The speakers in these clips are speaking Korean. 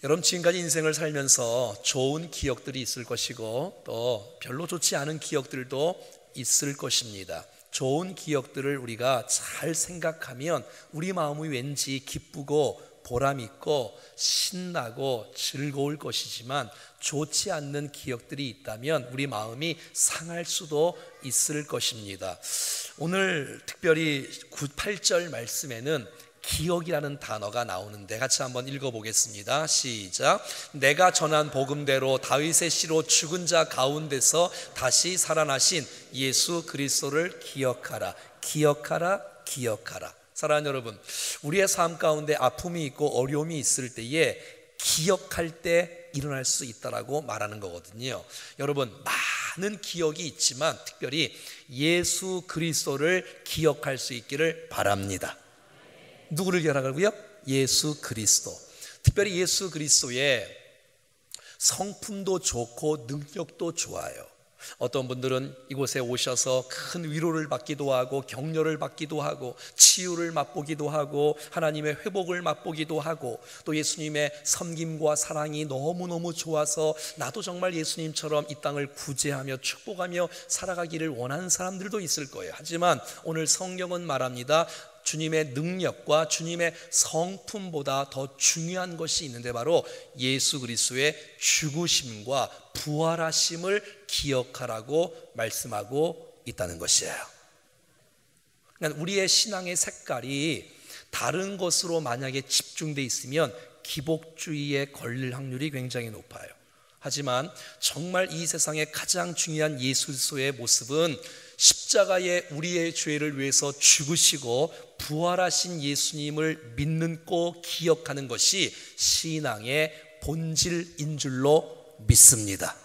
여러분, 지금까지 인생을 살면서 좋은 기억들이 있을 것이고 또 별로 좋지 않은 기억들도 있을 것입니다. 좋은 기억들을 우리가 잘 생각하면 우리 마음이 왠지 기쁘고 보람있고 신나고 즐거울 것이지만, 좋지 않는 기억들이 있다면 우리 마음이 상할 수도 있을 것입니다. 오늘 특별히 8절 말씀에는 기억이라는 단어가 나오는데 같이 한번 읽어보겠습니다. 시작. 내가 전한 복음대로 다윗의 씨로 죽은 자 가운데서 다시 살아나신 예수 그리스도를 기억하라. 기억하라. 기억하라. 사랑하는 여러분, 우리의 삶 가운데 아픔이 있고 어려움이 있을 때에 기억할 때 일어날 수 있다라고 말하는 거거든요. 여러분, 많은 기억이 있지만 특별히 예수 그리스도를 기억할 수 있기를 바랍니다. 누구를 기억하라고요? 예수 그리스도. 특별히 예수 그리스도의 성품도 좋고 능력도 좋아요. 어떤 분들은 이곳에 오셔서 큰 위로를 받기도 하고 격려를 받기도 하고 치유를 맛보기도 하고 하나님의 회복을 맛보기도 하고 또 예수님의 섬김과 사랑이 너무너무 좋아서 나도 정말 예수님처럼 이 땅을 구제하며 축복하며 살아가기를 원하는 사람들도 있을 거예요. 하지만 오늘 성경은 말합니다. 주님의 능력과 주님의 성품보다 더 중요한 것이 있는데 바로 예수 그리스도의 죽으심과 부활하심을 기억하라고 말씀하고 있다는 것이에요. 그러니까 우리의 신앙의 색깔이 다른 것으로 만약에 집중되어 있으면 기복주의에 걸릴 확률이 굉장히 높아요. 하지만 정말 이 세상에 가장 중요한 예수 그리스도의 모습은 십자가에 우리의 죄를 위해서 죽으시고 부활하신 예수님을 믿는 꼭 기억하는 것이 신앙의 본질인 줄로 믿습니다.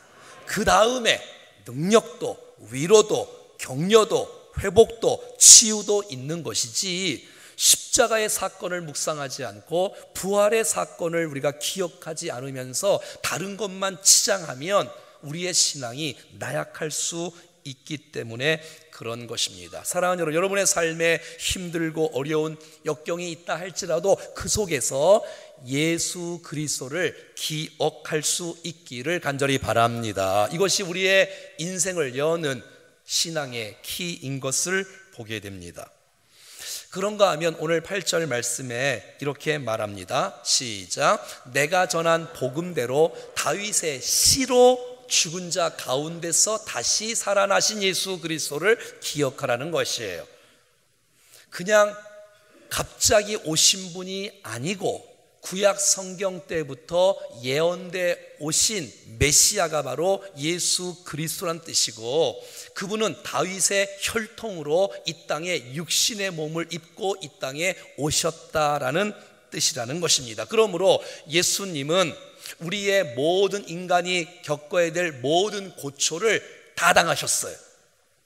그 다음에 능력도 위로도 격려도 회복도 치유도 있는 것이지, 십자가의 사건을 묵상하지 않고 부활의 사건을 우리가 기억하지 않으면서 다른 것만 치장하면 우리의 신앙이 나약할 수 있기 때문에 그런 것입니다. 사랑하는 여러분, 여러분의 삶에 힘들고 어려운 역경이 있다 할지라도 그 속에서 예수 그리스도를 기억할 수 있기를 간절히 바랍니다. 이것이 우리의 인생을 여는 신앙의 키인 것을 보게 됩니다. 그런가 하면 오늘 8절 말씀에 이렇게 말합니다. 시작. 내가 전한 복음대로 다윗의 씨로 죽은 자 가운데서 다시 살아나신 예수 그리스도를 기억하라는 것이에요. 그냥 갑자기 오신 분이 아니고 구약 성경 때부터 예언돼 오신 메시아가 바로 예수 그리스도란 뜻이고, 그분은 다윗의 혈통으로 이 땅에 육신의 몸을 입고 이 땅에 오셨다라는 뜻이라는 것입니다. 그러므로 예수님은 우리의 모든 인간이 겪어야 될 모든 고초를 다 당하셨어요.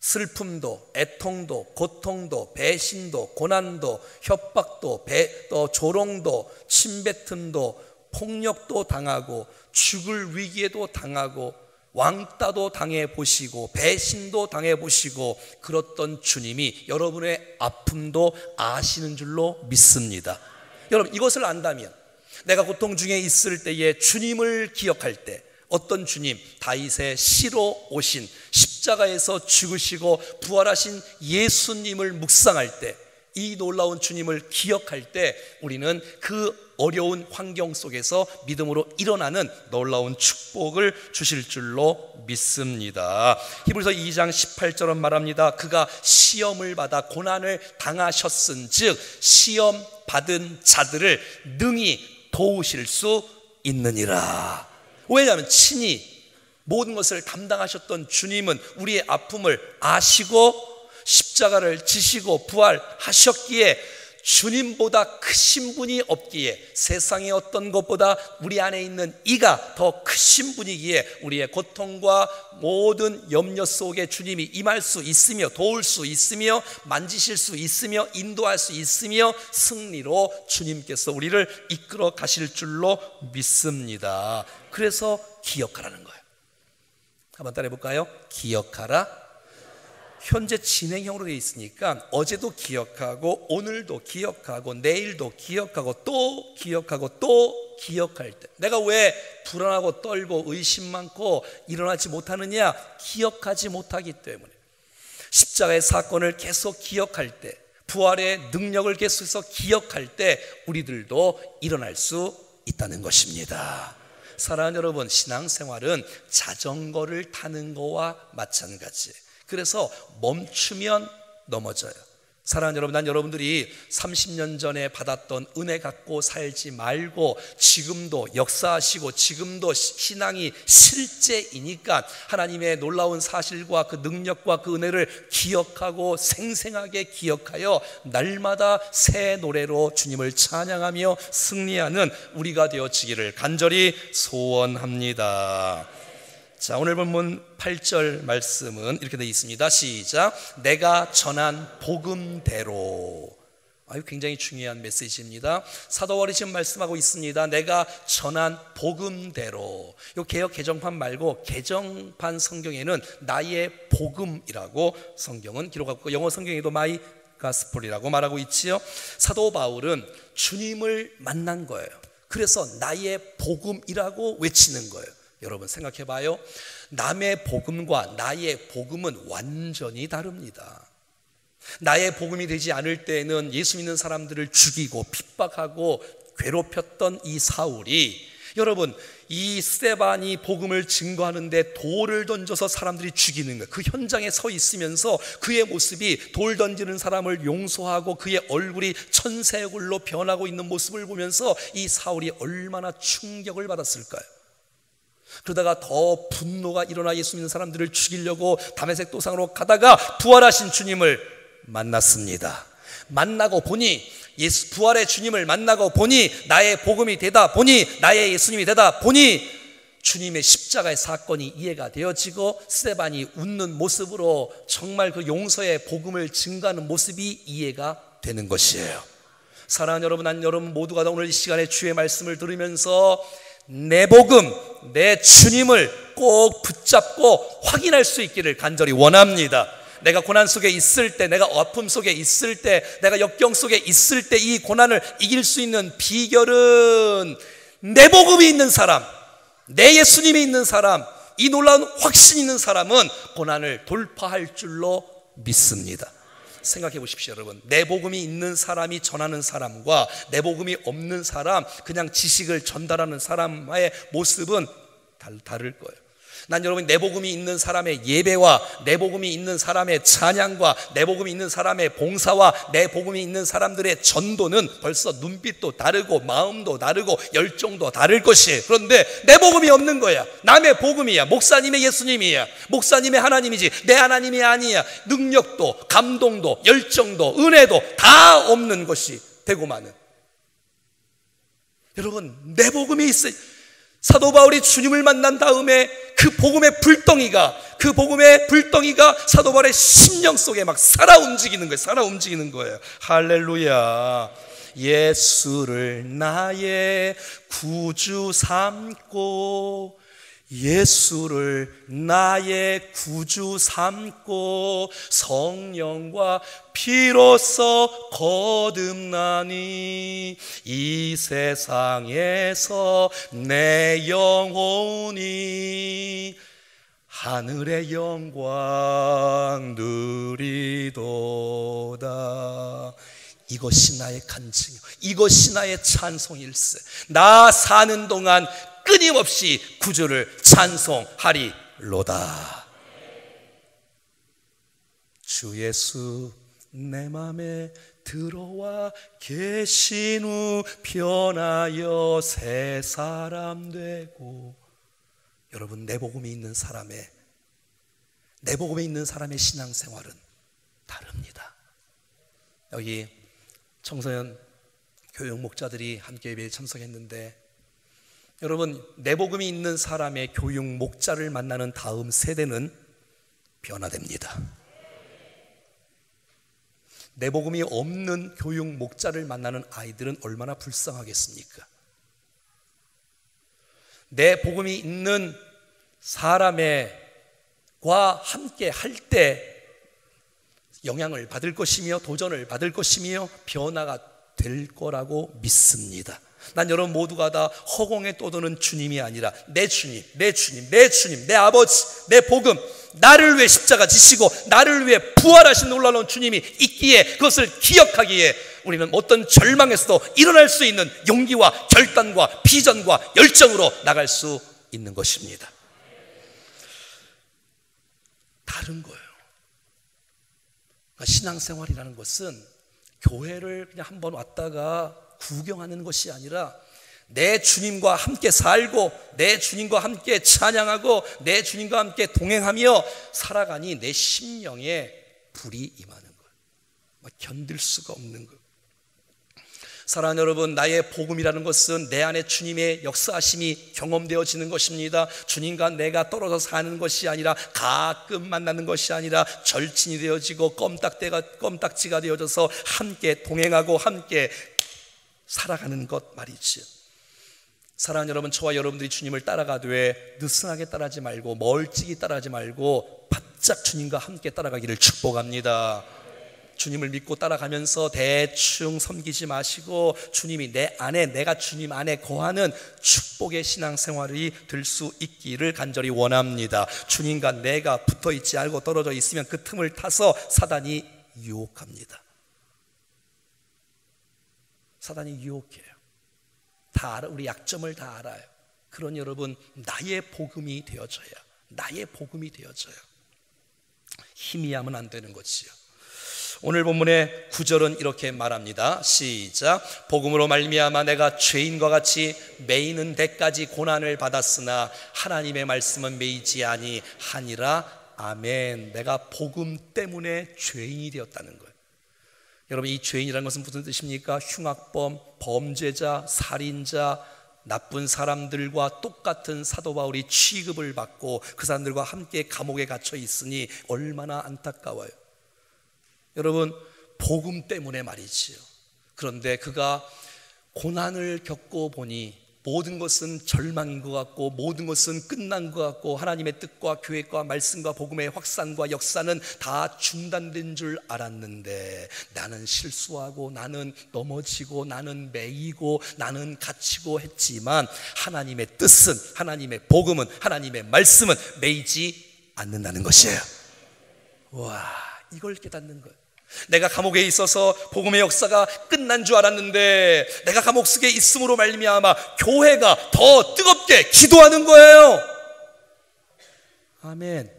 슬픔도, 애통도, 고통도, 배신도, 고난도, 협박도, 또 조롱도, 침뱉음도, 폭력도 당하고 죽을 위기에도 당하고 왕따도 당해보시고 배신도 당해보시고 그렇던 주님이 여러분의 아픔도 아시는 줄로 믿습니다. 여러분, 이것을 안다면 내가 고통 중에 있을 때에 주님을 기억할 때, 어떤 주님? 다윗의 씨로 오신 십자가에서 죽으시고 부활하신 예수님을 묵상할 때, 이 놀라운 주님을 기억할 때 우리는 그 어려운 환경 속에서 믿음으로 일어나는 놀라운 축복을 주실 줄로 믿습니다. 히브리서 2장 18절은 말합니다. 그가 시험을 받아 고난을 당하셨은즉 시험 받은 자들을 능히 도우실 수 있느니라. 왜냐하면 친히 모든 것을 담당하셨던 주님은 우리의 아픔을 아시고 십자가를 지시고 부활하셨기에 주님보다 크신 분이 없기에, 세상의 어떤 것보다 우리 안에 있는 이가 더 크신 분이기에 우리의 고통과 모든 염려 속에 주님이 임할 수 있으며 도울 수 있으며 만지실 수 있으며 인도할 수 있으며 승리로 주님께서 우리를 이끌어 가실 줄로 믿습니다. 그래서 기억하라는 거예요. 한번 따라해 볼까요? 기억하라. 현재 진행형으로 되어 있으니까 어제도 기억하고 오늘도 기억하고 내일도 기억하고 또 기억하고 또 기억할 때, 내가 왜 불안하고 떨고 의심 많고 일어나지 못하느냐? 기억하지 못하기 때문에. 십자가의 사건을 계속 기억할 때, 부활의 능력을 계속해서 기억할 때 우리들도 일어날 수 있다는 것입니다. 사랑하는 여러분, 신앙생활은 자전거를 타는 거와 마찬가지예요. 그래서 멈추면 넘어져요. 사랑하는 여러분, 난 여러분들이 30년 전에 받았던 은혜 갖고 살지 말고 지금도 역사하시고 지금도 신앙이 실제이니까 하나님의 놀라운 사실과 그 능력과 그 은혜를 기억하고 생생하게 기억하여 날마다 새 노래로 주님을 찬양하며 승리하는 우리가 되어지기를 간절히 소원합니다. 자, 오늘 본문 8절 말씀은 이렇게 되어 있습니다. 시작. 내가 전한 복음대로. 굉장히 중요한 메시지입니다. 사도 바울이 지금 말씀하고 있습니다. 내가 전한 복음대로. 이 개역 개정판 말고 개정판 성경에는 나의 복음이라고 성경은 기록하고 있고, 영어 성경에도 마이 가스폴이라고 말하고 있지요. 사도 바울은 주님을 만난 거예요. 그래서 나의 복음이라고 외치는 거예요. 여러분 생각해 봐요. 남의 복음과 나의 복음은 완전히 다릅니다. 나의 복음이 되지 않을 때에는 예수 믿는 사람들을 죽이고 핍박하고 괴롭혔던 이 사울이, 여러분 이 스데반이 복음을 증거하는데 돌을 던져서 사람들이 죽이는 거예요. 그 현장에 서 있으면서 그의 모습이 돌 던지는 사람을 용서하고 그의 얼굴이 천사의 얼굴로 변하고 있는 모습을 보면서 이 사울이 얼마나 충격을 받았을까요? 그러다가 더 분노가 일어나 예수 믿는 사람들을 죽이려고 다메섹 도상으로 가다가 부활하신 주님을 만났습니다. 만나고 보니, 부활의 주님을 만나고 보니, 나의 복음이 되다 보니, 나의 예수님이 되다 보니 주님의 십자가의 사건이 이해가 되어지고 스데반이 웃는 모습으로 정말 그 용서의 복음을 증가하는 모습이 이해가 되는 것이에요. 사랑하는 여러분, 난 여러분 모두가 다 오늘 이 시간에 주의 말씀을 들으면서 내 복음, 내 주님을 꼭 붙잡고 확인할 수 있기를 간절히 원합니다. 내가 고난 속에 있을 때, 내가 아픔 속에 있을 때, 내가 역경 속에 있을 때 이 고난을 이길 수 있는 비결은 내 복음이 있는 사람, 내 예수님이 있는 사람, 이 놀라운 확신이 있는 사람은 고난을 돌파할 줄로 믿습니다. 생각해 보십시오, 여러분. 내 복음이 있는 사람이 전하는 사람과 내 복음이 없는 사람, 그냥 지식을 전달하는 사람의 모습은 다를 거예요. 난 여러분, 내 복음이 있는 사람의 예배와 내 복음이 있는 사람의 찬양과 내 복음이 있는 사람의 봉사와 내 복음이 있는 사람들의 전도는 벌써 눈빛도 다르고 마음도 다르고 열정도 다를 것이에요. 그런데 내 복음이 없는 거야. 남의 복음이야. 목사님의 예수님이야. 목사님의 하나님이지 내 하나님이 아니야. 능력도 감동도 열정도 은혜도 다 없는 것이 되고 마는. 여러분, 내 복음이 있어요. 사도 바울이 주님을 만난 다음에 그 복음의 불덩이가 사도 바울의 심령 속에 막 살아 움직이는 거예요. 할렐루야. 예수를 나의 구주 삼고, 예수를 나의 구주 삼고 성령과 피로써 거듭나니 이 세상에서 내 영혼이 하늘의 영광 누리도다. 이것이 나의 간증이요, 이것이 나의 찬송일세. 나 사는 동안 끊임없이 구주를 찬송하리로다. 주 예수 내 맘에 들어와 계신 후 변하여 새 사람 되고. 여러분, 내 복음이 있는 사람의 신앙생활은 다릅니다. 여기 청소년 교육 목자들이 함께 예배에 참석했는데, 여러분, 내 복음이 있는 사람의 교육 목자를 만나는 다음 세대는 변화됩니다. 내 복음이 없는 교육 목자를 만나는 아이들은 얼마나 불쌍하겠습니까? 내 복음이 있는 사람과 함께 할 때 영향을 받을 것이며 도전을 받을 것이며 변화가 될 거라고 믿습니다. 난 여러분 모두가 다 허공에 떠도는 주님이 아니라 내 주님, 내 주님, 내 주님, 내 아버지, 내 복음, 나를 위해 십자가 지시고 나를 위해 부활하신 놀라운 주님이 있기에, 그것을 기억하기에 우리는 어떤 절망에서도 일어날 수 있는 용기와 결단과 비전과 열정으로 나갈 수 있는 것입니다. 다른 거예요. 신앙생활이라는 것은 교회를 그냥 한번 왔다가 구경하는 것이 아니라 내 주님과 함께 살고 내 주님과 함께 찬양하고 내 주님과 함께 동행하며 살아가니 내 심령에 불이 임하는 거예요. 견딜 수가 없는 거예요. 사랑하는 여러분, 나의 복음이라는 것은 내 안에 주님의 역사하심이 경험되어지는 것입니다. 주님과 내가 떨어져 사는 것이 아니라, 가끔 만나는 것이 아니라 절친이 되어지고 껌딱지가 되어져서 함께 동행하고 함께 살아가는 것 말이지요. 사랑하는 여러분, 저와 여러분들이 주님을 따라가되 느슨하게 따라하지 말고 멀찍이 따라하지 말고 바짝 주님과 함께 따라가기를 축복합니다. 주님을 믿고 따라가면서 대충 섬기지 마시고 주님이 내 안에, 내가 주님 안에 거하는 축복의 신앙생활이 될 수 있기를 간절히 원합니다. 주님과 내가 붙어있지 않고 떨어져 있으면 그 틈을 타서 사단이 유혹합니다. 사단이 유혹해요. 다 알아, 우리 약점을 다 알아요. 그러니 여러분, 나의 복음이 되어져야, 나의 복음이 되어져요. 희미하면 안 되는 것이요. 오늘 본문의 9절은 이렇게 말합니다. 시작. 복음으로 말미암아 내가 죄인과 같이 매이는 데까지 고난을 받았으나 하나님의 말씀은 매이지 아니하니라. 아멘. 내가 복음 때문에 죄인이 되었다는 거예요. 여러분, 이 죄인이라는 것은 무슨 뜻입니까? 흉악범, 범죄자, 살인자, 나쁜 사람들과 똑같은 사도 바울이 취급을 받고 그 사람들과 함께 감옥에 갇혀 있으니 얼마나 안타까워요. 여러분, 복음 때문에 말이지요. 그런데 그가 고난을 겪고 보니 모든 것은 절망인 것 같고 모든 것은 끝난 것 같고 하나님의 뜻과 계획과 말씀과 복음의 확산과 역사는 다 중단된 줄 알았는데, 나는 실수하고 나는 넘어지고 나는 매이고 나는 갇히고 했지만 하나님의 뜻은, 하나님의 복음은, 하나님의 말씀은 매이지 않는다는 것이에요. 와, 이걸 깨닫는 거예요. 내가 감옥에 있어서 복음의 역사가 끝난 줄 알았는데 내가 감옥 속에 있음으로 말미암아 교회가 더 뜨겁게 기도하는 거예요. 아멘.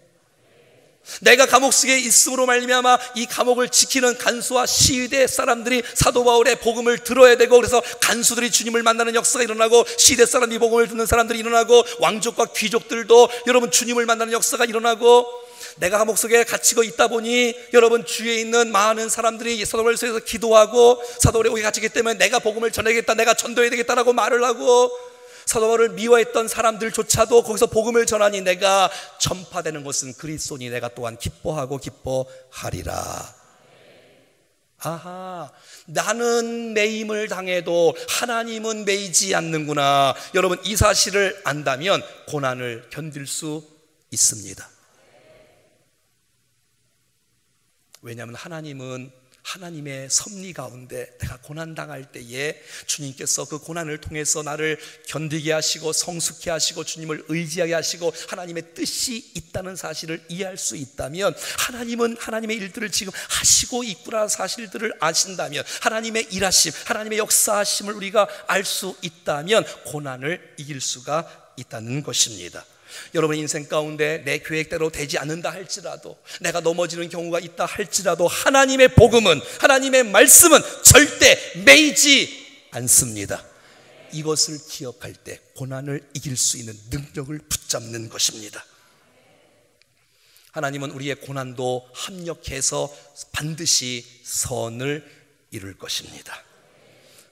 내가 감옥 속에 있음으로 말미암아 이 감옥을 지키는 간수와 시위대 사람들이 사도 바울의 복음을 들어야 되고, 그래서 간수들이 주님을 만나는 역사가 일어나고 시위대 사람이 복음을 듣는 사람들이 일어나고 왕족과 귀족들도 여러분 주님을 만나는 역사가 일어나고, 내가 감옥 속에 갇히고 있다 보니 여러분 주위에 있는 많은 사람들이 사도 바울을 위해서 기도하고, 사도 바울이 갇히기 때문에 내가 복음을 전해야겠다, 내가 전도해야 되겠다라고 말을 하고, 사도 바울을 미워했던 사람들조차도 거기서 복음을 전하니 내가 전파되는 것은 그리스도니 내가 또한 기뻐하고 기뻐하리라. 아하, 나는 매임을 당해도 하나님은 매이지 않는구나. 여러분, 이 사실을 안다면 고난을 견딜 수 있습니다. 왜냐하면 하나님은 하나님의 섭리 가운데 내가 고난당할 때에 주님께서 그 고난을 통해서 나를 견디게 하시고 성숙케 하시고 주님을 의지하게 하시고 하나님의 뜻이 있다는 사실을 이해할 수 있다면, 하나님은 하나님의 일들을 지금 하시고 있구나 사실들을 아신다면, 하나님의 일하심, 하나님의 역사하심을 우리가 알 수 있다면 고난을 이길 수가 있다는 것입니다. 여러분 인생 가운데 내 계획대로 되지 않는다 할지라도, 내가 넘어지는 경우가 있다 할지라도 하나님의 복음은, 하나님의 말씀은 절대 매이지 않습니다. 이것을 기억할 때 고난을 이길 수 있는 능력을 붙잡는 것입니다. 하나님은 우리의 고난도 합력해서 반드시 선을 이룰 것입니다.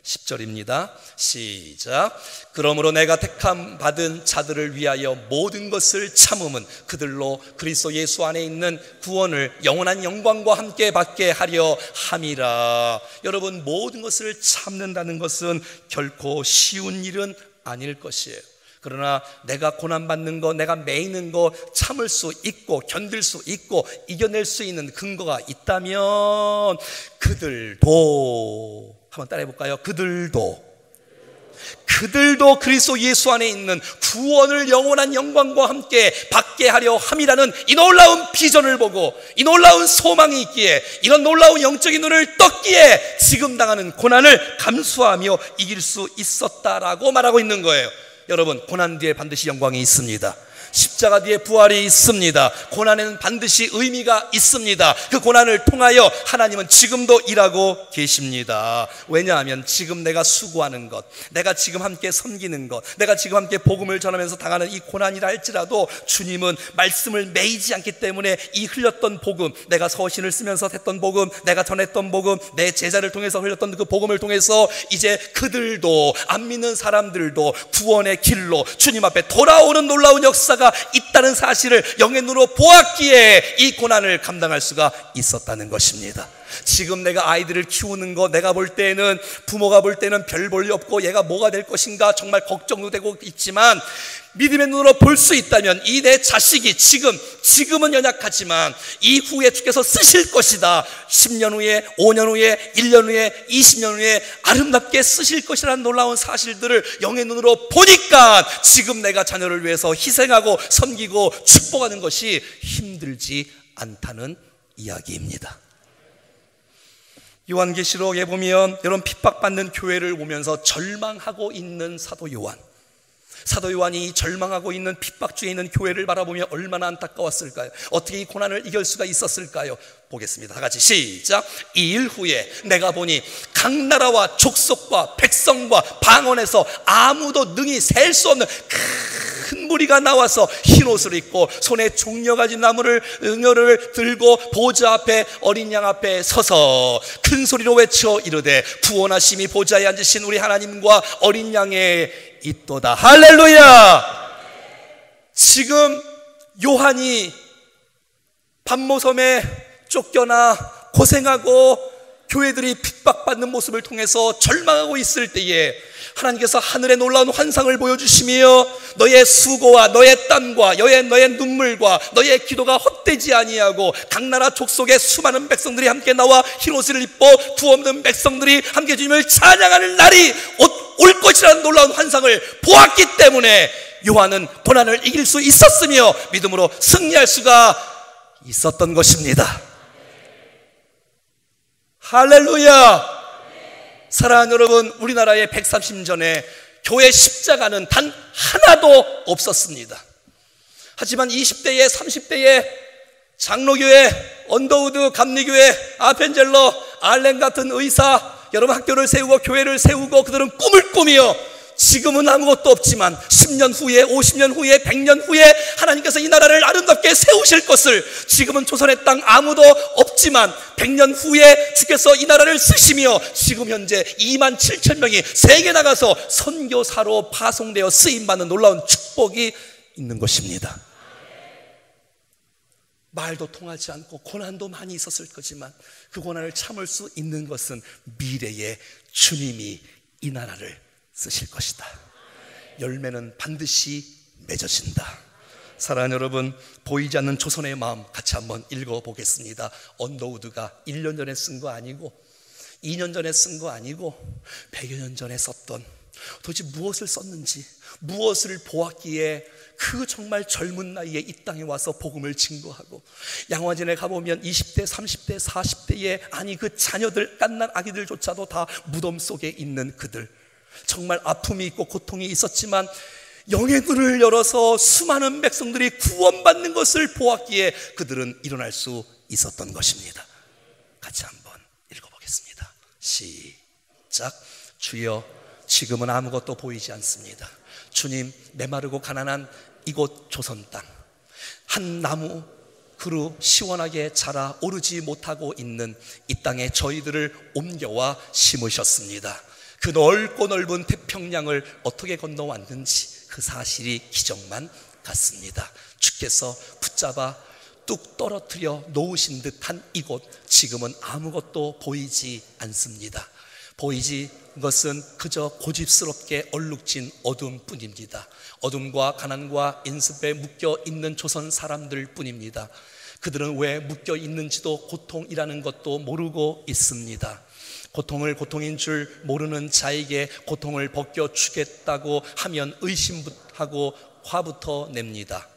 10절입니다. 시작. 그러므로 내가 택함 받은 자들을 위하여 모든 것을 참음은 그들로 그리스도 예수 안에 있는 구원을 영원한 영광과 함께 받게 하려 함이라. 여러분, 모든 것을 참는다는 것은 결코 쉬운 일은 아닐 것이에요. 그러나 내가 고난받는 거, 내가 매이는 거 참을 수 있고 견딜 수 있고 이겨낼 수 있는 근거가 있다면 그들도, 한번 따라해 볼까요? 그들도 그리스도 예수 안에 있는 구원을 영원한 영광과 함께 받게 하려 함이라는 이 놀라운 비전을 보고 이 놀라운 소망이 있기에 이런 놀라운 영적인 눈을 떴기에 지금 당하는 고난을 감수하며 이길 수 있었다라고 말하고 있는 거예요. 여러분, 고난 뒤에 반드시 영광이 있습니다. 십자가 뒤에 부활이 있습니다. 고난에는 반드시 의미가 있습니다. 그 고난을 통하여 하나님은 지금도 일하고 계십니다. 왜냐하면 지금 내가 수고하는 것, 내가 지금 함께 섬기는 것, 내가 지금 함께 복음을 전하면서 당하는 이 고난이라 할지라도 주님은 말씀을 매이지 않기 때문에 이 흘렸던 복음, 내가 서신을 쓰면서 했던 복음, 내가 전했던 복음, 내 제자를 통해서 흘렸던 그 복음을 통해서 이제 그들도, 안 믿는 사람들도 구원의 길로 주님 앞에 돌아오는 놀라운 역사가 있다는 사실을 영의 눈으로 보았기에 이 고난을 감당할 수가 있었다는 것입니다. 지금 내가 아이들을 키우는 거, 내가 볼 때는, 부모가 볼 때는 별 볼일 없고 얘가 뭐가 될 것인가 정말 걱정도 되고 있지만, 믿음의 눈으로 볼 수 있다면 이 내 자식이 지금은 연약하지만 이후에 주께서 쓰실 것이다. 10년 후에, 5년 후에, 1년 후에, 20년 후에 아름답게 쓰실 것이라는 놀라운 사실들을 영의 눈으로 보니까 지금 내가 자녀를 위해서 희생하고 섬기고 축복하는 것이 힘들지 않다는 이야기입니다. 요한계시록에 보면 여러분, 핍박받는 교회를 보면서 절망하고 있는 사도 요한이 절망하고 있는 핍박 중에 있는 교회를 바라보며 얼마나 안타까웠을까요? 어떻게 이 고난을 이길 수가 있었을까요? 보겠습니다. 다 같이 시작. 이 일 후에 내가 보니 각 나라와 족속과 백성과 방언에서 아무도 능히 셀 수 없는 큰 무리가 나와서 흰 옷을 입고 손에 종려가진 응여를 들고 보좌 앞에 어린 양 앞에 서서 큰 소리로 외쳐 이르되 구원하심이 보좌에 앉으신 우리 하나님과 어린 양의 있도다. 할렐루야. 지금 요한이 반모섬에 쫓겨나 고생하고 교회들이 핍박받는 모습을 통해서 절망하고 있을 때에 하나님께서 하늘의 놀라운 환상을 보여주시며 너의 수고와 너의 땀과 너의 눈물과 너의 기도가 헛되지 아니하고 각 나라 족속의 수많은 백성들이 함께 나와 흰옷을 입고 구원받은 백성들이 함께 주님을 찬양하는 날이 올 것이라는 놀라운 환상을 보았기 때문에 요한은 고난을 이길 수 있었으며 믿음으로 승리할 수가 있었던 것입니다. 할렐루야. 사랑하는 여러분, 우리나라의 130년 전에 교회 십자가는 단 하나도 없었습니다. 하지만 20대에 30대에 장로교회, 언더우드 감리교회, 아펜젤러, 알렌 같은 의사, 여러분 학교를 세우고 교회를 세우고 그들은 꿈을 꾸며 지금은 아무것도 없지만 10년 후에, 50년 후에, 100년 후에 하나님께서 이 나라를 아름답게 세우실 것을, 지금은 조선의 땅 아무도 없지만 100년 후에 주께서 이 나라를 쓰시며 지금 현재 2만 7천 명이 세계 나가서 선교사로 파송되어 쓰임받는 놀라운 축복이 있는 것입니다. 말도 통하지 않고 고난도 많이 있었을 거지만 그 고난을 참을 수 있는 것은 미래에 주님이 이 나라를 쓰실 것이다. 열매는 반드시 맺어진다. 사랑하는 여러분, 보이지 않는 조선의 마음 같이 한번 읽어보겠습니다. 언더우드가 1년 전에 쓴 거 아니고 2년 전에 쓴 거 아니고 100여 년 전에 썼던, 도대체 무엇을 썼는지, 무엇을 보았기에 그 정말 젊은 나이에 이 땅에 와서 복음을 증거하고, 양화진에 가보면 20대, 30대, 40대에 아니 그 자녀들, 갓난 아기들조차도 다 무덤 속에 있는 그들, 정말 아픔이 있고 고통이 있었지만 영의 눈을 열어서 수많은 백성들이 구원받는 것을 보았기에 그들은 일어날 수 있었던 것입니다. 같이 한번 읽어보겠습니다. 시작. 주여, 지금은 아무것도 보이지 않습니다. 주님, 메마르고 가난한 이곳 조선 땅, 한 나무 그루 시원하게 자라 오르지 못하고 있는 이 땅에 저희들을 옮겨와 심으셨습니다. 그 넓고 넓은 태평양을 어떻게 건너왔는지 그 사실이 기적만 같습니다. 주께서 붙잡아 뚝 떨어뜨려 놓으신 듯한 이곳, 지금은 아무것도 보이지 않습니다. 보이지 것은 그저 고집스럽게 얼룩진 어둠뿐입니다. 어둠과 가난과 인습에 묶여 있는 조선 사람들 뿐입니다. 그들은 왜 묶여 있는지도 고통이라는 것도 모르고 있습니다. 고통을 고통인 줄 모르는 자에게 고통을 벗겨주겠다고 하면 의심하고 화부터 냅니다.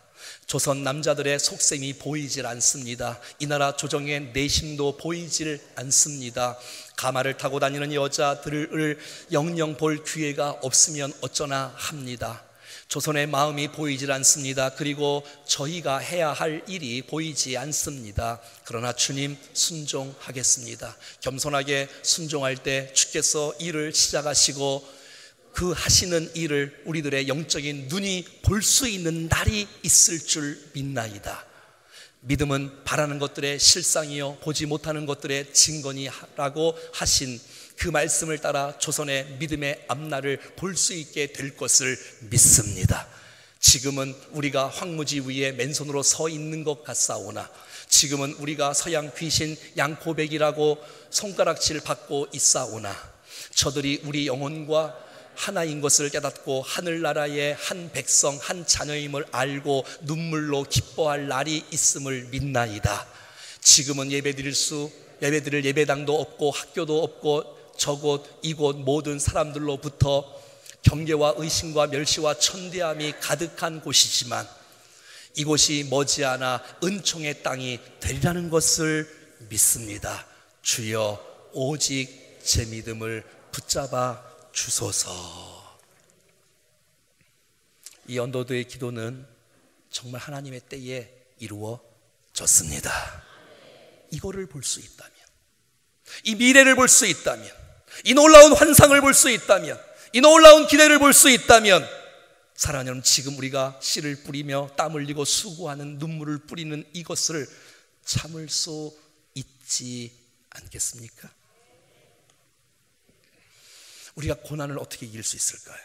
조선 남자들의 속셈이 보이질 않습니다. 이 나라 조정의 내심도 보이질 않습니다. 가마를 타고 다니는 여자들을 영영 볼 기회가 없으면 어쩌나 합니다. 조선의 마음이 보이질 않습니다. 그리고 저희가 해야 할 일이 보이지 않습니다. 그러나 주님 순종하겠습니다. 겸손하게 순종할 때 주께서 일을 시작하시고 그 하시는 일을 우리들의 영적인 눈이 볼 수 있는 날이 있을 줄 믿나이다. 믿음은 바라는 것들의 실상이요 보지 못하는 것들의 증거니라고 하신 그 말씀을 따라 조선의 믿음의 앞날을 볼 수 있게 될 것을 믿습니다. 지금은 우리가 황무지 위에 맨손으로 서 있는 것 같사오나, 지금은 우리가 서양 귀신 양코백이라고 손가락질 받고 있사오나, 저들이 우리 영혼과 하나인 것을 깨닫고 하늘나라의 한 백성 한 자녀임을 알고 눈물로 기뻐할 날이 있음을 믿나이다. 지금은 예배드릴 예배당도 없고 학교도 없고 저곳 이곳 모든 사람들로부터 경계와 의심과 멸시와 천대함이 가득한 곳이지만 이곳이 머지않아 은총의 땅이 되리라는 것을 믿습니다. 주여 오직 제 믿음을 붙잡아 주소서. 이 언더도의 기도는 정말 하나님의 때에 이루어졌습니다. 이거를 볼 수 있다면, 이 미래를 볼 수 있다면, 이 놀라운 환상을 볼 수 있다면, 이 놀라운 기대를 볼 수 있다면, 사랑하는 여러분, 지금 우리가 씨를 뿌리며 땀 흘리고 수고하는 눈물을 뿌리는 이것을 참을 수 있지 않겠습니까? 우리가 고난을 어떻게 이길 수 있을까요?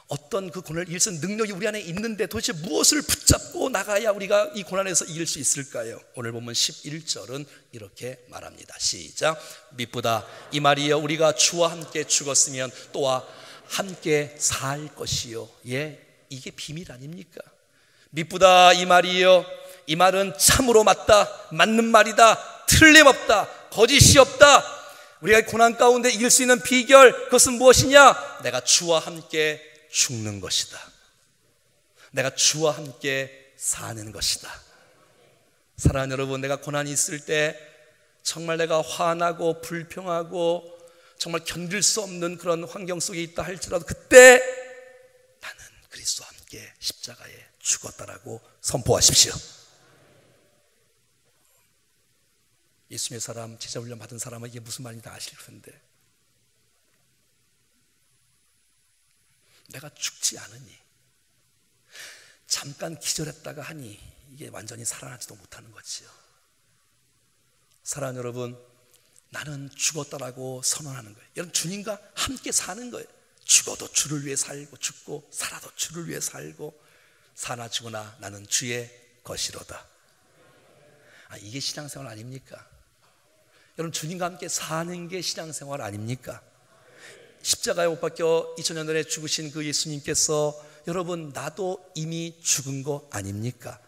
어떤 그 고난을 이길 수 있는 능력이 우리 안에 있는데 도대체 무엇을 붙잡고 나가야 우리가 이 고난에서 이길 수 있을까요? 오늘 보면 11절은 이렇게 말합니다. 시작. 미쁘다 이 말이여 우리가 주와 함께 죽었으면 또한 함께 살 것이요. 예, 이게 비밀 아닙니까? 미쁘다 이 말이여, 이 말은 참으로 맞다, 맞는 말이다, 틀림없다, 거짓이 없다. 우리가 고난 가운데 이길 수 있는 비결, 그것은 무엇이냐? 내가 주와 함께 죽는 것이다. 내가 주와 함께 사는 것이다. 사랑하는 여러분, 내가 고난이 있을 때 정말 내가 화나고 불평하고 정말 견딜 수 없는 그런 환경 속에 있다 할지라도 그때 나는 그리스도와 함께 십자가에 죽었다라고 선포하십시오. 예수님의 사람, 제자훈련 받은 사람은 이게 무슨 말인지 아실 텐데, 내가 죽지 않으니, 잠깐 기절했다가 하니 이게 완전히 살아나지도 못하는 거지요. 사랑하는 여러분, 나는 죽었다라고 선언하는 거예요. 여러분, 주님과 함께 사는 거예요. 죽어도 주를 위해 살고, 죽고 살아도 주를 위해 살고, 사나 죽으나 나는 주의 것이로다. 이게 신앙생활 아닙니까? 여러분, 주님과 함께 사는 게 신앙생활 아닙니까? 십자가에 못 박혀 2000년 전에 죽으신 그 예수님께서 여러분, 나도 이미 죽은 거 아닙니까?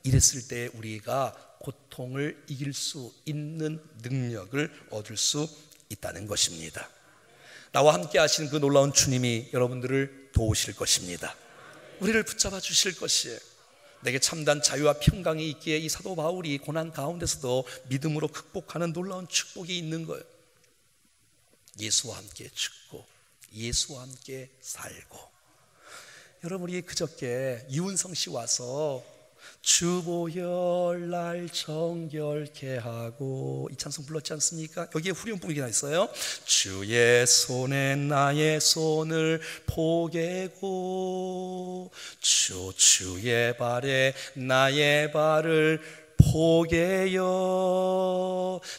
이랬을 때 우리가 고통을 이길 수 있는 능력을 얻을 수 있다는 것입니다. 나와 함께 하시는 그 놀라운 주님이 여러분들을 도우실 것입니다. 우리를 붙잡아 주실 것이에요. 내게 참된 자유와 평강이 있기에 이 사도 바울이 고난 가운데서도 믿음으로 극복하는 놀라운 축복이 있는 거예요. 예수와 함께 죽고 예수와 함께 살고. 여러분, 우리 그저께 유은성 씨 와서 주보혈 날 정결케 하고 이 찬송 불렀지 않습니까? 여기에 후렴부분이 있어요. 주의 손에 나의 손을 포개고 주의 발에 나의 발을 포개여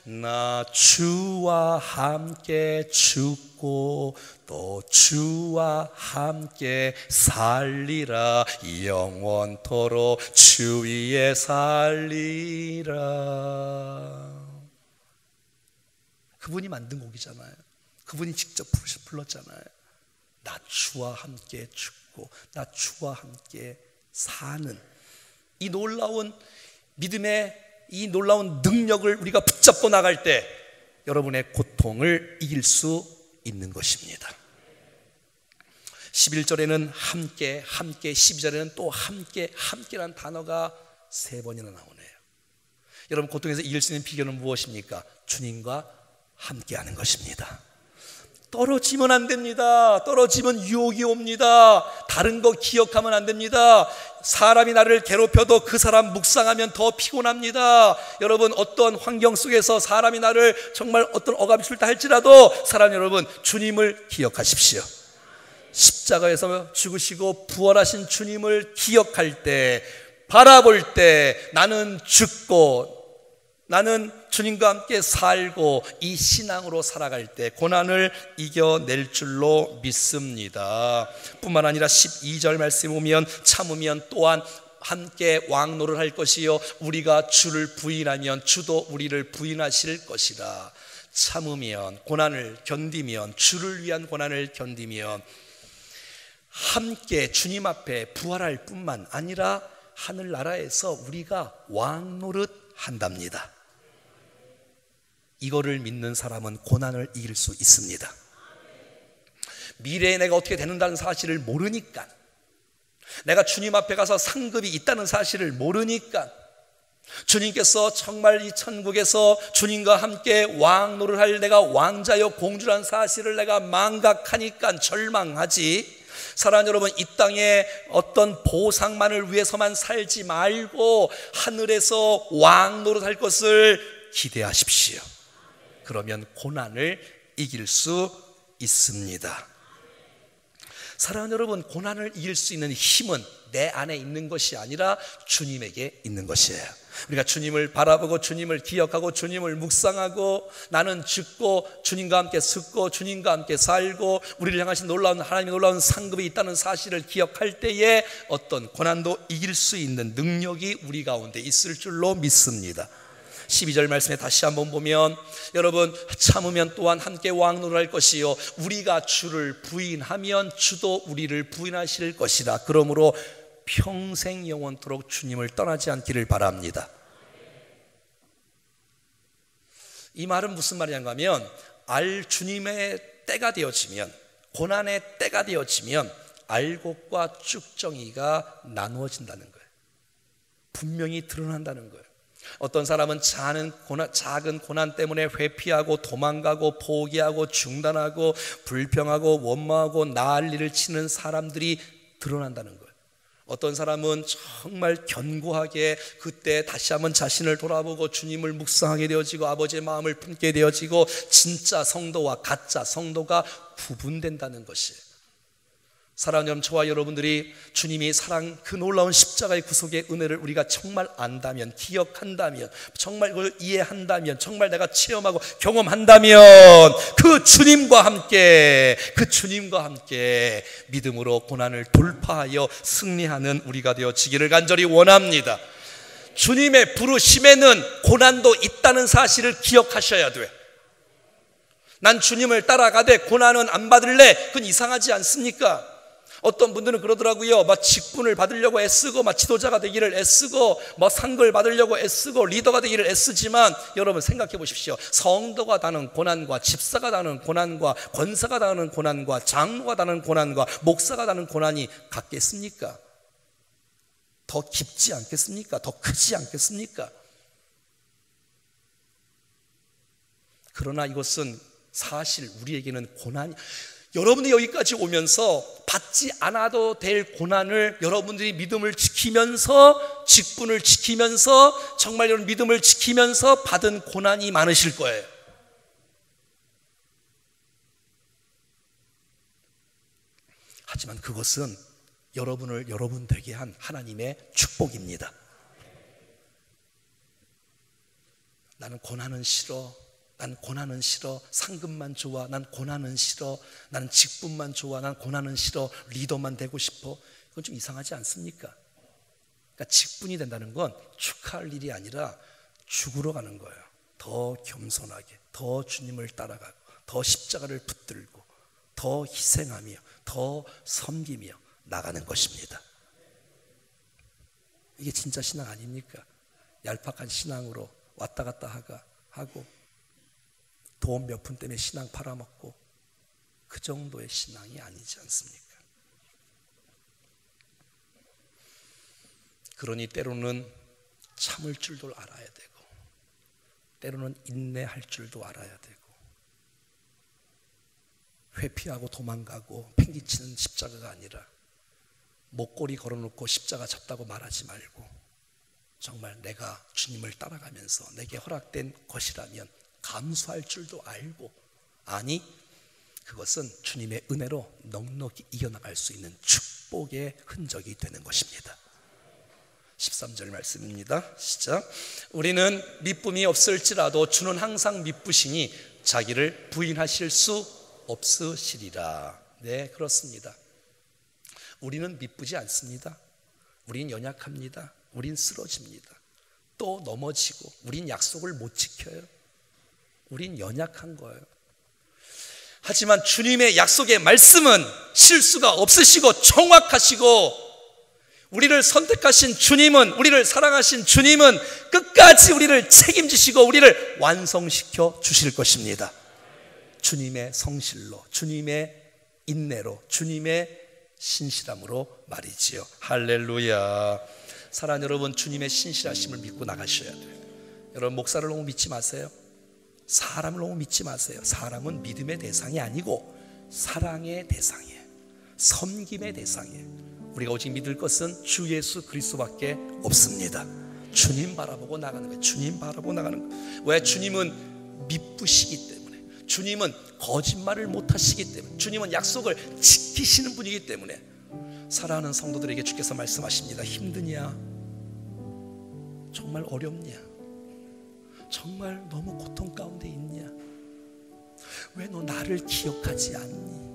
나 주와 함께 죽고 또 주와 함께 살리라 영원토록 주 위에 살리라. 그분이 만든 곡이잖아요. 그분이 직접 불렀잖아요. 나 주와 함께 죽고 나 주와 함께 사는 이 놀라운 믿음의 이 놀라운 능력을 우리가 붙잡고 나갈 때 여러분의 고통을 이길 수 있는 것입니다. 11절에는 함께, 함께, 12절에는 또 함께, 함께라는 단어가 3번이나 나오네요. 여러분, 고통에서 이길 수 있는 비결은 무엇입니까? 주님과 함께하는 것입니다. 떨어지면 안 됩니다. 떨어지면 유혹이 옵니다. 다른 거 기억하면 안 됩니다. 사람이 나를 괴롭혀도 그 사람 묵상하면 더 피곤합니다. 여러분, 어떤 환경 속에서 사람이 나를 정말 어떤 억압이 싫다 할지라도 사람 여러분, 주님을 기억하십시오. 십자가에서 죽으시고 부활하신 주님을 기억할 때, 바라볼 때 나는 죽고 나는 주님과 함께 살고 이 신앙으로 살아갈 때 고난을 이겨낼 줄로 믿습니다. 뿐만 아니라 12절 말씀에 보면 참으면 또한 함께 왕노를 할 것이요 우리가 주를 부인하면 주도 우리를 부인하실 것이라. 참으면, 고난을 견디면, 주를 위한 고난을 견디면 함께 주님 앞에 부활할 뿐만 아니라 하늘나라에서 우리가 왕노릇 한답니다. 이거를 믿는 사람은 고난을 이길 수 있습니다. 미래에 내가 어떻게 되는다는 사실을 모르니까, 내가 주님 앞에 가서 상급이 있다는 사실을 모르니까, 주님께서 정말 이 천국에서 주님과 함께 왕노를 할 내가 왕자여 공주라는 사실을 내가 망각하니까 절망하지. 사랑하는 여러분, 이 땅에 어떤 보상만을 위해서만 살지 말고 하늘에서 왕노릇 할 것을 기대하십시오. 그러면 고난을 이길 수 있습니다. 사랑하는 여러분, 고난을 이길 수 있는 힘은 내 안에 있는 것이 아니라 주님에게 있는 것이에요. 우리가 주님을 바라보고 주님을 기억하고 주님을 묵상하고 나는 죽고 주님과 함께 죽고 주님과 함께 살고 우리를 향하신 놀라운 하나님의 놀라운 상급이 있다는 사실을 기억할 때에 어떤 고난도 이길 수 있는 능력이 우리 가운데 있을 줄로 믿습니다. 12절 말씀에 다시 한번 보면 여러분, 참으면 또한 함께 왕노를 할 것이요 우리가 주를 부인하면 주도 우리를 부인하실 것이라. 그러므로 평생 영원토록 주님을 떠나지 않기를 바랍니다. 이 말은 무슨 말이냐 하면 주님의 때가 되어지면, 고난의 때가 되어지면 알곡과 쭉정이가 나누어진다는 거예요. 분명히 드러난다는 거예요. 어떤 사람은 작은 고난 때문에 회피하고 도망가고 포기하고 중단하고 불평하고 원망하고 난리를 치는 사람들이 드러난다는 거예요. 어떤 사람은 정말 견고하게 그때 다시 한번 자신을 돌아보고 주님을 묵상하게 되어지고 아버지의 마음을 품게 되어지고 진짜 성도와 가짜 성도가 구분된다는 것이에요. 사랑하는 여러분, 저와 여러분들이 주님이 사랑 그 놀라운 십자가의 구속의 은혜를 우리가 정말 안다면, 기억한다면, 정말 그걸 이해한다면, 정말 내가 체험하고 경험한다면 그 주님과 함께 믿음으로 고난을 돌파하여 승리하는 우리가 되어지기를 간절히 원합니다. 주님의 부르심에는 고난도 있다는 사실을 기억하셔야 돼. 난 주님을 따라가되 고난은 안 받을래. 그건 이상하지 않습니까? 어떤 분들은 그러더라고요. 막 직분을 받으려고 애쓰고 막 지도자가 되기를 애쓰고 뭐 상급을 받으려고 애쓰고 리더가 되기를 애쓰지만 여러분 생각해 보십시오. 성도가 당하는 고난과 집사가 당하는 고난과 권사가 당하는 고난과 장로가 당하는 고난과 목사가 당하는 고난이 같겠습니까? 더 깊지 않겠습니까? 더 크지 않겠습니까? 그러나 이것은 사실 우리에게는 고난이, 여러분이 여기까지 오면서 받지 않아도 될 고난을 여러분들이 믿음을 지키면서, 직분을 지키면서, 정말 여러분 믿음을 지키면서 받은 고난이 많으실 거예요. 하지만 그것은 여러분을 여러분 되게 한 하나님의 축복입니다. 나는 고난은 싫어, 난 고난은 싫어, 상급만 좋아, 난 고난은 싫어, 나는 직분만 좋아, 난 고난은 싫어, 리더만 되고 싶어. 이건 좀 이상하지 않습니까? 그러니까 직분이 된다는 건 축하할 일이 아니라 죽으러 가는 거예요. 더 겸손하게, 더 주님을 따라가고, 더 십자가를 붙들고, 더 희생하며, 더 섬기며 나가는 것입니다. 이게 진짜 신앙 아닙니까? 얄팍한 신앙으로 왔다 갔다 하고 돈 몇 푼 때문에 신앙 팔아먹고 그 정도의 신앙이 아니지 않습니까? 그러니 때로는 참을 줄도 알아야 되고 때로는 인내할 줄도 알아야 되고 회피하고 도망가고 팽개치는 십자가가 아니라 목걸이 걸어놓고 십자가 졌다고 말하지 말고 정말 내가 주님을 따라가면서 내게 허락된 것이라면 감수할 줄도 알고, 아니 그것은 주님의 은혜로 넉넉히 이겨나갈 수 있는 축복의 흔적이 되는 것입니다. 13절 말씀입니다. 시작. 우리는 미쁨이 없을지라도 주는 항상 미쁘시니 자기를 부인하실 수 없으시리라. 네, 그렇습니다. 우리는 미쁘지 않습니다. 우린 연약합니다. 우린 쓰러집니다. 또 넘어지고 우린 약속을 못 지켜요. 우린 연약한 거예요. 하지만 주님의 약속의 말씀은 실수가 없으시고 정확하시고, 우리를 선택하신 주님은, 우리를 사랑하신 주님은 끝까지 우리를 책임지시고 우리를 완성시켜 주실 것입니다. 주님의 성실로, 주님의 인내로, 주님의 신실함으로 말이지요. 할렐루야. 사랑하는 여러분, 주님의 신실하심을 믿고 나가셔야 돼요. 여러분, 목사를 너무 믿지 마세요. 사람을 너무 믿지 마세요. 사람은 믿음의 대상이 아니고 사랑의 대상이에요. 섬김의 대상이에요. 우리가 오직 믿을 것은 주 예수 그리스도밖에 없습니다. 주님 바라보고 나가는 거예요. 주님 바라보고 나가는 거예요. 왜? 주님은 미쁘시기 때문에, 주님은 거짓말을 못하시기 때문에, 주님은 약속을 지키시는 분이기 때문에. 사랑하는 성도들에게 주께서 말씀하십니다. 힘드냐? 정말 어렵냐? 정말 너무 고통 가운데 있냐? 왜 너 나를 기억하지 않니?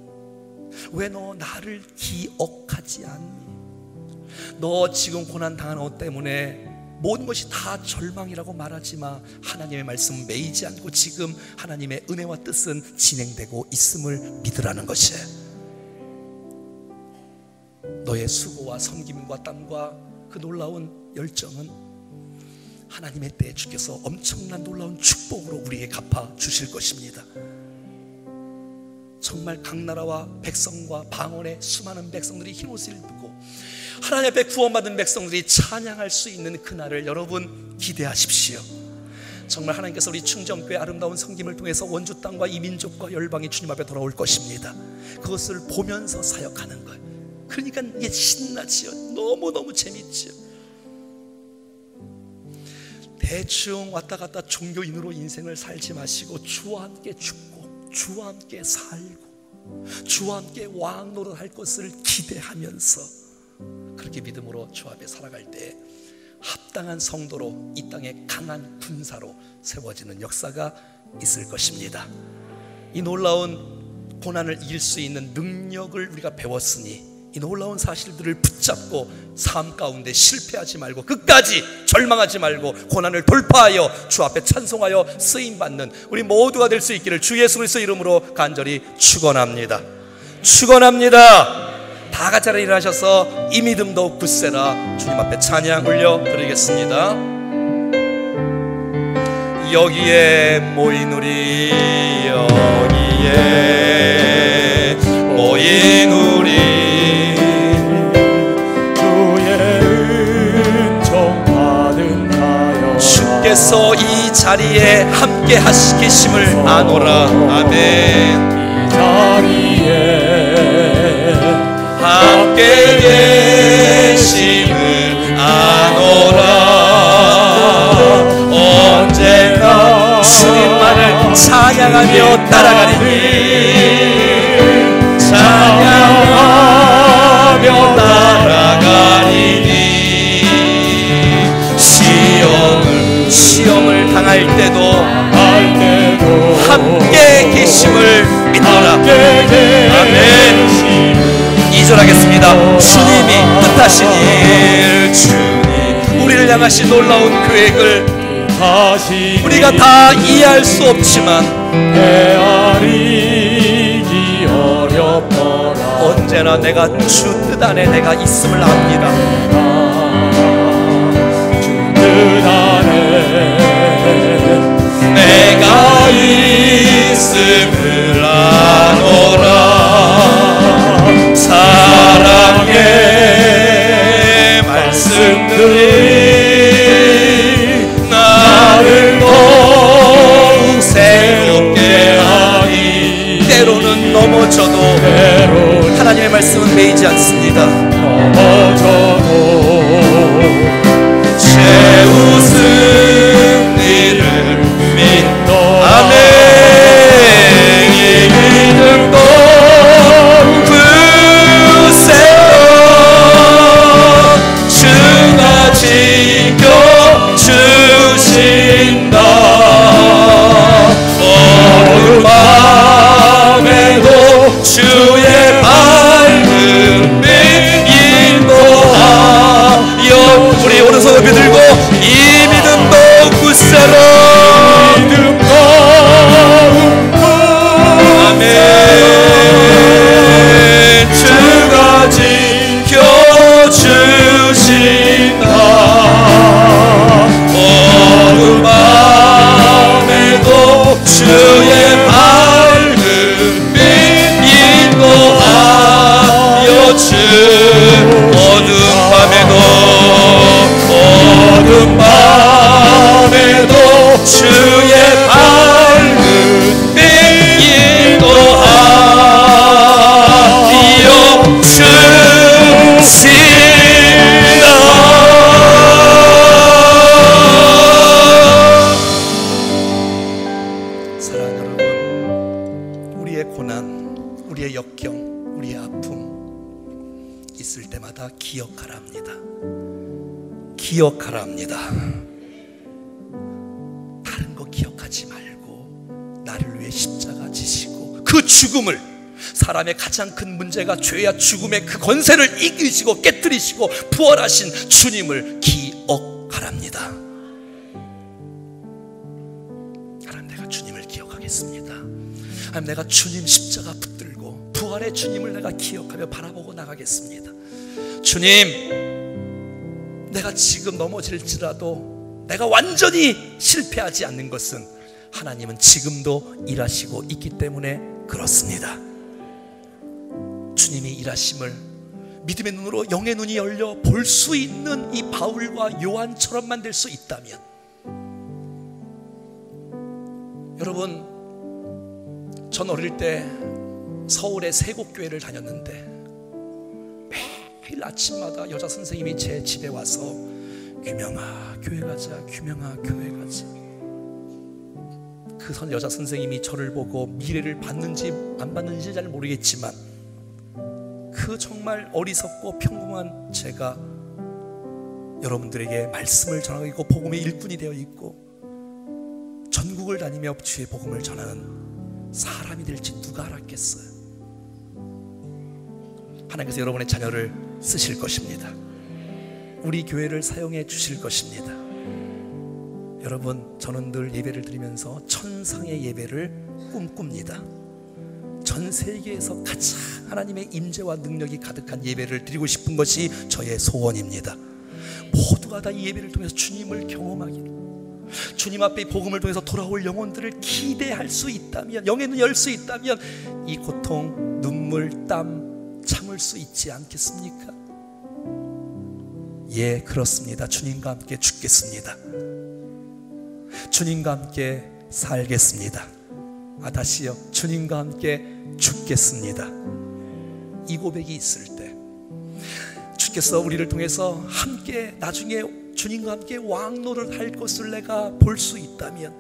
왜 너 나를 기억하지 않니? 너 지금 고난당하는 것 때문에 모든 것이 다 절망이라고 말하지 마. 하나님의 말씀은 매이지 않고 지금 하나님의 은혜와 뜻은 진행되고 있음을 믿으라는 것이에요. 너의 수고와 섬김과 땀과 그 놀라운 열정은 하나님의 때에 주께서 엄청난 놀라운 축복으로 우리에게 갚아 주실 것입니다. 정말 각 나라와 백성과 방언의 수많은 백성들이 흰옷을 입고 하나님 앞에 구원받은 백성들이 찬양할 수 있는 그날을 여러분 기대하십시오. 정말 하나님께서 우리 충정교회 아름다운 섬김을 통해서 원주 땅과 이 민족과 열방이 주님 앞에 돌아올 것입니다. 그것을 보면서 사역하는 거예요. 그러니까 이게 신나지요. 너무너무 재밌지요. 대충 왔다 갔다 종교인으로 인생을 살지 마시고 주와 함께 죽고 주와 함께 살고 주와 함께 왕 노릇할 것을 기대하면서 그렇게 믿음으로 주 앞에 살아갈 때 합당한 성도로 이 땅에 강한 군사로 세워지는 역사가 있을 것입니다. 이 놀라운 고난을 이길 수 있는 능력을 우리가 배웠으니 이 놀라운 사실들을 붙잡고 삶 가운데 실패하지 말고 끝까지 절망하지 말고 고난을 돌파하여 주 앞에 찬송하여 쓰임받는 우리 모두가 될 수 있기를 주 예수 그리스도 이름으로 간절히 축원합니다. 축원합니다. 다 같이 일어나셔서 이 믿음 더욱 굳세라 주님 앞에 찬양 올려드리겠습니다. 여기에 모인 우리, 여기에 모인 우리, 주께서 이 자리에 함께 계심을 아노라. 아멘. 이 자리에 함께 계심을 아노라. 언제나 주님만을 찬양하며 따라가리니, 찬양하며 따라가리니. 시험을 당할 때도 함께 계심을 믿노라. 아멘. 2절 하겠습니다. 주님이 뜻하신 일, 주님 우리를 향하신 놀라운 계획을 우리가 다 이해할 수 없지만 헤아리기 어렵더라. 언제나 내가 주 뜻 안에 내가 있음을 압니다. 주 뜻 안에 내가 말씀을 아노라. 사랑의 말씀들이 나를 더욱 새롭게 하니 때로는 넘어져도 하나님의 말씀은 매이지 않습니다. 제 웃음 이를 믿노. 아멘. 이 믿음도 부세요. 주가 지켜주신다. 어두운 밤에도 주의 밝은 빛 인도하여. 우리 오른손 높이 들고 이 믿음도 굳세로. 아멘. 주가 지켜주신다. 어두운 밤에도 주의 밝은 빛 인도하여. 주 어두운 밤에도 주의 밝은 빛 인도하여 주신다. 사랑하는 여러분, 우리의 고난, 우리의 역경, 우리의 아픔 있을 때마다 기억하라 합니다. 기억하라 합니다. 다른 거 기억하지 말고 나를 위해 십자가 지시고 그 죽음을, 사람의 가장 큰 문제가 죄와 죽음의 그 권세를 이기시고 깨뜨리시고 부활하신 주님을 기억하라 합니다. 하나님, 내가 주님을 기억하겠습니다. 하나님, 내가 주님 십자가 붙들고 부활의 주님을 내가 기억하며 바라보고 나가겠습니다. 주님, 내가 지금 넘어질지라도 내가 완전히 실패하지 않는 것은 하나님은 지금도 일하시고 있기 때문에 그렇습니다. 주님이 일하심을 믿음의 눈으로 영의 눈이 열려 볼 수 있는 이 바울과 요한처럼만 될 수 있다면, 여러분, 전 어릴 때 서울의 세곡교회를 다녔는데 매일 아침마다 여자 선생님이 제 집에 와서 규명아 교회 가자, 규명아 교회 가자. 그 여자 선생님이 저를 보고 미래를 받는지 안 받는지 잘 모르겠지만 그 정말 어리석고 평범한 제가 여러분들에게 말씀을 전하고 있고 복음의 일꾼이 되어 있고 전국을 다니며 주의 복음을 전하는 사람이 될지 누가 알았겠어요. 하나님께서 여러분의 자녀를 쓰실 것입니다. 우리 교회를 사용해 주실 것입니다. 여러분, 저는 늘 예배를 드리면서 천상의 예배를 꿈꿉니다. 전 세계에서 가장 하나님의 임재와 능력이 가득한 예배를 드리고 싶은 것이 저의 소원입니다. 모두가 다 이 예배를 통해서 주님을 경험하기를, 주님 앞에 이 복음을 통해서 돌아올 영혼들을 기대할 수 있다면, 영의 눈 열 수 있다면 이 고통, 눈물, 땀 참을 수 있지 않겠습니까? 예, 그렇습니다. 주님과 함께 죽겠습니다. 주님과 함께 살겠습니다. 다시요, 주님과 함께 죽겠습니다. 이 고백이 있을 때 주께서 우리를 통해서 함께 나중에 주님과 함께 왕노를 할 것을 내가 볼 수 있다면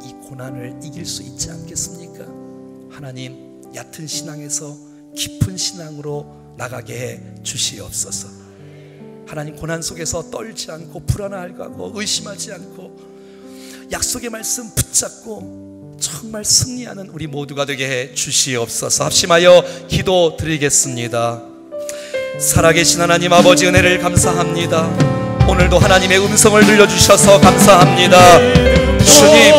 이 고난을 이길 수 있지 않겠습니까? 하나님, 얕은 신앙에서 깊은 신앙으로 나가게 해 주시옵소서. 하나님, 고난 속에서 떨지 않고 불안하고 의심하지 않고 약속의 말씀 붙잡고 정말 승리하는 우리 모두가 되게 해 주시옵소서. 합심하여 기도 드리겠습니다. 살아계신 하나님 아버지, 은혜를 감사합니다. 오늘도 하나님의 음성을 들려주셔서 감사합니다. 주님,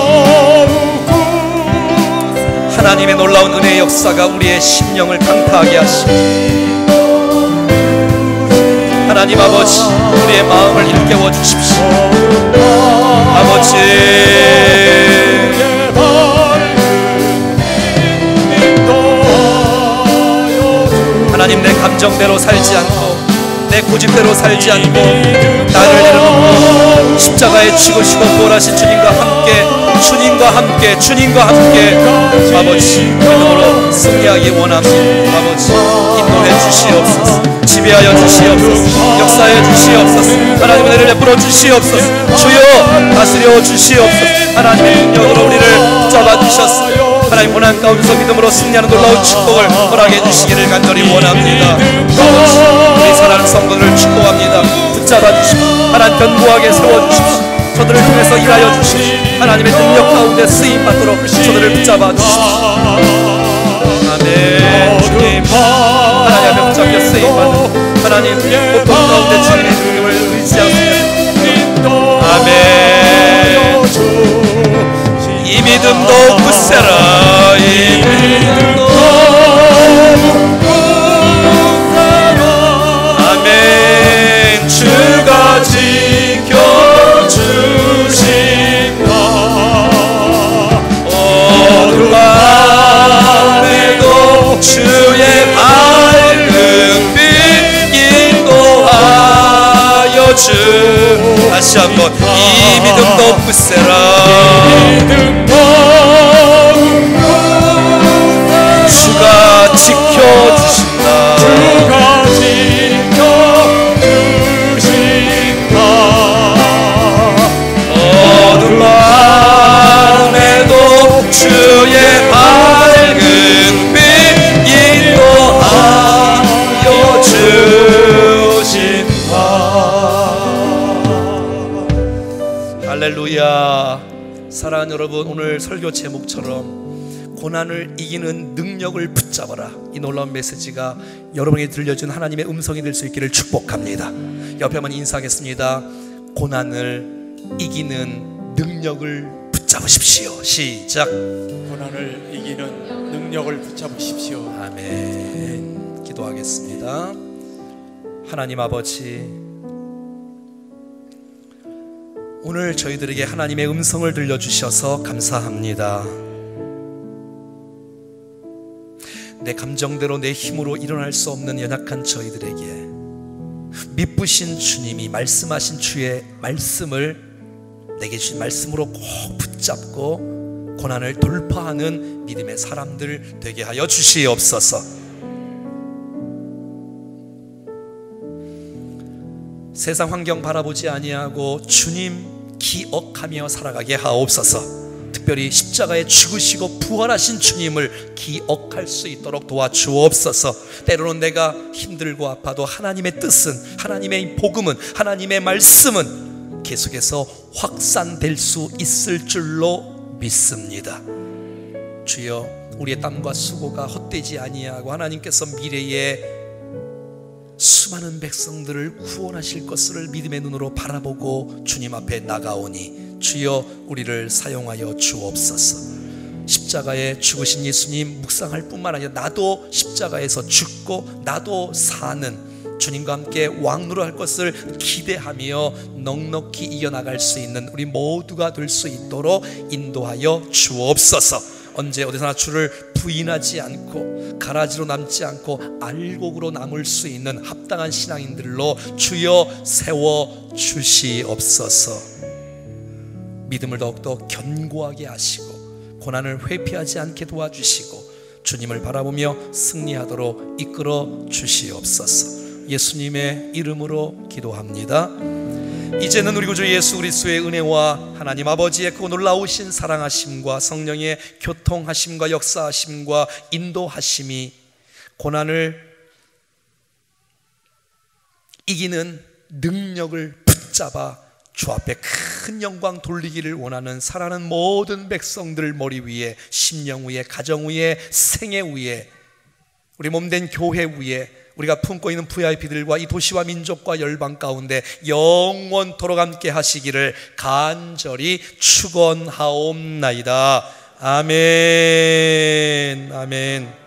하나님의 놀라운 은혜의 역사가 우리의 심령을 강타하게 하시고, 하나님 아버지, 우리의 마음을 일깨워 주십시오. 아버지, 감정대로 살지 않고 내 고집대로 살지 않고 나를 내려놓고 십자가에 죽으시고 부활하신 주님과 함께 아버지 믿음으로 승리하기 원합니다. 아버지 인도해 주시옵소서. 지배하여 주시옵소서. 역사해 주시옵소서. 하나님의 은혜를 베풀어 주시옵소서. 주여 다스려 주시옵소서. 하나님의 능력으로 우리를 붙잡아 주셨습니다. 하나님 고난 가운데서 믿음으로 승리하는 놀라운 축복을 허락해 주시기를 간절히 원합니다. 아버지 우리 사랑하는 성도들을 축복합니다. 붙잡아 주시고 하나님 견고하게 세워주십시오. 저들을 통해서 일하여 주십시오. 하나님의 능력 가운데 쓰임받도록 저들을 붙잡아 주십시오. 아멘. 주님 하나님의 붙잡혀 쓰임받는 하나님 고통 가운데 주님의 능력을 의지하옵니다. 아멘. 이 믿음도 굳세라. 이 믿음도 아멘. 주가 지켜주신다. 어두운 밤에도 주의 밝은 빛 인도하여 주. 다시 한번 이 믿음도 굳세라. 주가 지켜주신다. 주가 지켜주신다. 어두운 밤에도 주의 밝은 빛 인도하여 주신다. 할렐루야. 사랑하는 여러분, 오늘 설교 제목처럼 고난을 이기는 능력을 붙잡아라, 이 놀라운 메시지가 여러분에게 들려준 하나님의 음성이 될 수 있기를 축복합니다. 옆에 한번 인사하겠습니다. 고난을 이기는 능력을 붙잡으십시오. 시작. 고난을 이기는 능력을 붙잡으십시오. 아멘. 기도하겠습니다. 하나님 아버지, 오늘 저희들에게 하나님의 음성을 들려주셔서 감사합니다. 내 감정대로 내 힘으로 일어날 수 없는 연약한 저희들에게 미쁘신 주님이 말씀하신 주의 말씀을 내게 주신 말씀으로 꼭 붙잡고 고난을 돌파하는 믿음의 사람들 되게 하여 주시옵소서. 세상 환경 바라보지 아니하고 주님 기억하며 살아가게 하옵소서. 특별히 십자가에 죽으시고 부활하신 주님을 기억할 수 있도록 도와주옵소서. 때로는 내가 힘들고 아파도 하나님의 뜻은, 하나님의 복음은, 하나님의 말씀은 계속해서 확산될 수 있을 줄로 믿습니다. 주여, 우리의 땀과 수고가 헛되지 아니하고 하나님께서 미래에 수많은 백성들을 구원하실 것을 믿음의 눈으로 바라보고 주님 앞에 나가오니 주여 우리를 사용하여 주옵소서. 십자가에 죽으신 예수님 묵상할 뿐만 아니라 나도 십자가에서 죽고 나도 사는 주님과 함께 왕노릇할 것을 기대하며 넉넉히 이겨나갈 수 있는 우리 모두가 될 수 있도록 인도하여 주옵소서. 언제 어디서나 주를 부인하지 않고 가라지로 남지 않고 알곡으로 남을 수 있는 합당한 신앙인들로 주여 세워 주시옵소서. 믿음을 더욱더 견고하게 하시고 고난을 회피하지 않게 도와주시고 주님을 바라보며 승리하도록 이끌어 주시옵소서. 예수님의 이름으로 기도합니다. 이제는 우리 구주 예수 그리스도의 은혜와 하나님 아버지의 그 놀라우신 사랑하심과 성령의 교통하심과 역사하심과 인도하심이 고난을 이기는 능력을 붙잡아 주 앞에 큰 영광 돌리기를 원하는 사랑하는 모든 백성들 머리 위에, 심령 위에, 가정 위에, 생애 위에, 우리 몸된 교회 위에, 우리가 품고 있는 VIP들과 이 도시와 민족과 열방 가운데 영원토록 함께 하시기를 간절히 축원하옵나이다. 아멘. 아멘.